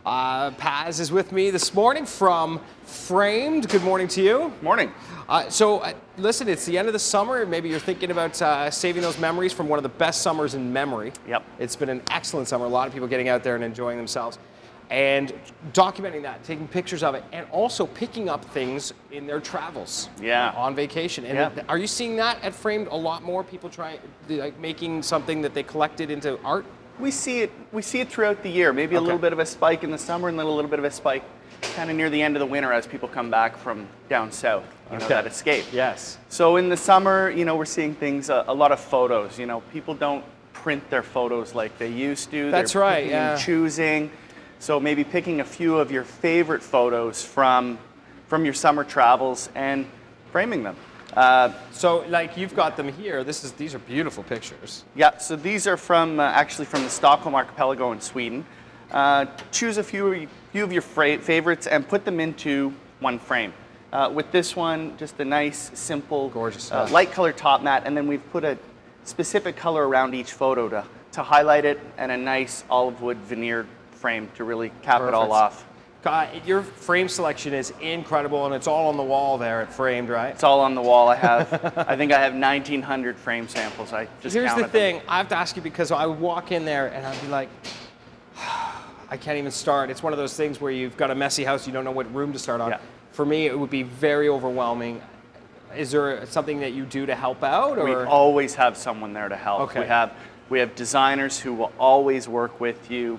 Paz is with me this morning from Framed. Good morning to you. Morning. Listen, it's the end of the summer. Maybe you're thinking about saving those memories from one of the best summers in memory. Yep. It's been an excellent summer. A lot of people getting out there and enjoying themselves and documenting that, taking pictures of it, and also picking up things in their travels. Yeah. On vacation. And Yeah. are you seeing that at Framed a lot more? People making something that they collected into art? We see it throughout the year. Maybe a little bit of a spike in the summer and then a little bit of a spike kind of near the end of the winter as people come back from down south, you know, that escape. Yes. So in the summer, you know, we're seeing things, a lot of photos. You know, people don't print their photos like they used to. That's right, yeah. They're choosing. So maybe picking a few of your favorite photos from your summer travels and framing them. So, like, you've got them here. These are beautiful pictures. Yeah, so these are from actually from the Stockholm archipelago in Sweden. Choose a few of your favorites and put them into one frame. With this one, just a nice, simple, gorgeous light colored top mat, and then we've put a specific color around each photo to highlight it, and a nice olive wood veneered frame to really cap it all off. Your frame selection is incredible, and it's all on the wall there at Framed, right? It's all on the wall. I think I have 1,900 frame samples. I just Here's counted the thing. them. I have to ask you because I would walk in there and I'd be like, I can't even start. It's one of those things where you've got a messy house, you don't know what room to start on. Yeah. For me, it would be very overwhelming. Is there something that you do to help out? Or? We always have someone there to help. Okay. We have designers who will always work with you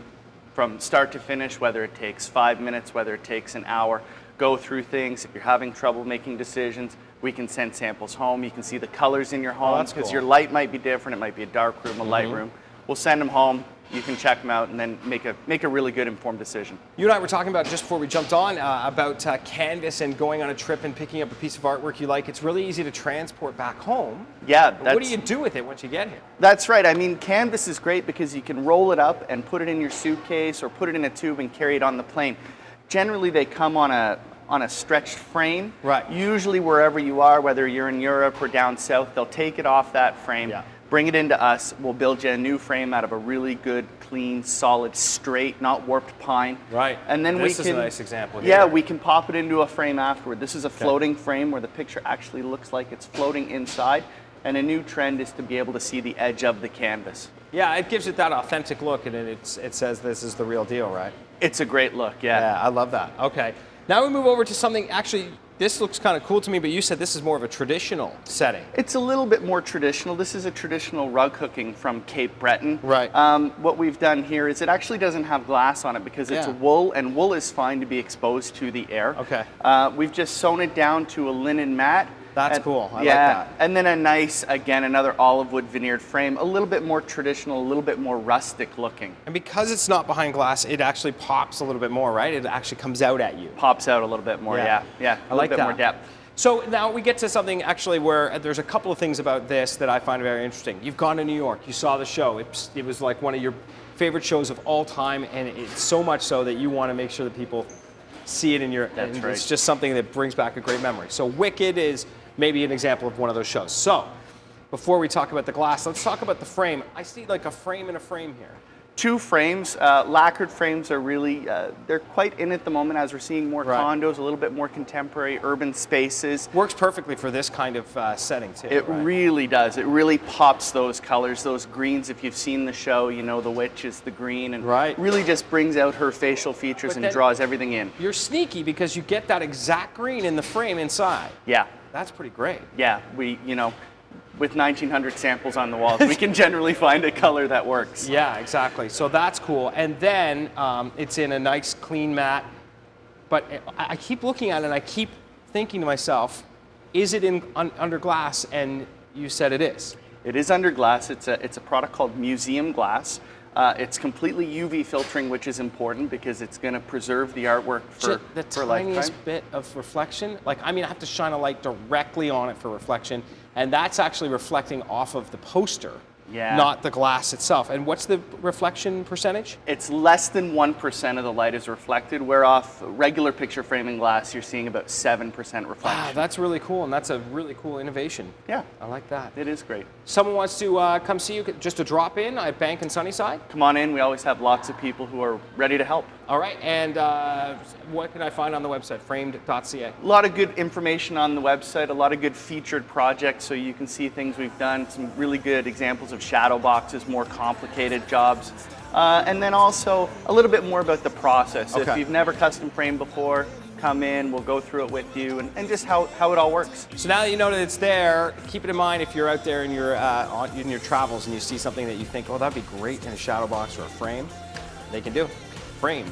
from start to finish, whether it takes 5 minutes, whether it takes an hour. Go through things. If you're having trouble making decisions, we can send samples home. You can see the colors in your home because cool. your light might be different. It might be a dark room, a light room. We'll send them home. You can check them out and then make a really good informed decision. You and I were talking about, just before we jumped on, about canvas and going on a trip and picking up a piece of artwork you like. It's really easy to transport back home. Yeah. What do you do with it once you get here? That's right. I mean, canvas is great because you can roll it up and put it in your suitcase or put it in a tube and carry it on the plane. Generally, they come on a stretched frame. Right. Usually wherever you are, whether you're in Europe or down south, they'll take it off that frame. Yeah. Bring it into us. We'll build you a new frame out of a really good, clean, solid, straight, not warped pine. Right. And then this is a nice example here. Yeah, we can pop it into a frame afterward. This is a floating frame where the picture actually looks like it's floating inside. And a new trend is to be able to see the edge of the canvas. Yeah, it gives it that authentic look, and it says this is the real deal, right? It's a great look, yeah. Yeah, I love that. Okay. Now we move over to something, actually, this looks kind of cool to me, but you said this is more of a traditional setting. It's a little bit more traditional. This is a traditional rug hooking from Cape Breton. Right. What we've done here is it actually doesn't have glass on it because it's wool, and wool is fine to be exposed to the air. Okay. We've just sewn it down to a linen mat. That's cool. I like that. And then a nice, again, another olive wood veneered frame, a little bit more traditional, a little bit more rustic looking. And because it's not behind glass, it actually pops a little bit more, right? It actually comes out at you. Pops out a little bit more, yeah. I like that. A little bit more depth. So now we get to something actually where there's a couple of things about this that I find very interesting. You've gone to New York, you saw the show. It was like one of your favorite shows of all time, and it's so much so that you want to make sure that people see it in your, That's right. It's just something that brings back a great memory. So Wicked is maybe an example of one of those shows. So before we talk about the glass, let's talk about the frame. I see like a frame and a frame here. Two frames. Lacquered frames are really, they're quite in at the moment as we're seeing more condos, a little bit more contemporary urban spaces. Works perfectly for this kind of setting too. It really does. It really pops those colors, those greens. If you've seen the show, you know the witch is the green, and really just brings out her facial features and draws everything in. You're sneaky because you get that exact green in the frame inside. Yeah. That's pretty great. Yeah, with 1,900 samples on the walls, we can generally find a color that works. Yeah, exactly. So that's cool. And then it's in a nice clean mat. But I keep looking at it and I keep thinking to myself, is it under glass? And you said it is. It is under glass. It's a product called Museum Glass. It's completely UV filtering, which is important because it's going to preserve the artwork for the tiniest bit of reflection. Like, I mean, I have to shine a light directly on it for reflection, and that's actually reflecting off of the poster. Yeah. Not the glass itself. And what's the reflection percentage? It's less than 1% of the light is reflected, where off regular picture framing glass, you're seeing about 7% reflection. Wow, that's really cool, and that's a really cool innovation. Yeah. I like that. It is great. Someone wants to come see you, just to drop in at Bank and Sunnyside? Come on in. We always have lots of people who are ready to help. All right, and what can I find on the website, framed.ca? A lot of good information on the website, a lot of good featured projects, so you can see things we've done, some really good examples of shadow boxes, more complicated jobs, and then also a little bit more about the process. Okay. If you've never custom framed before, come in, we'll go through it with you, and just how it all works. So now that you know that it's there, keep it in mind if you're out there in your travels and you see something that you think, oh, that'd be great in a shadow box or a frame, they can do. Framed.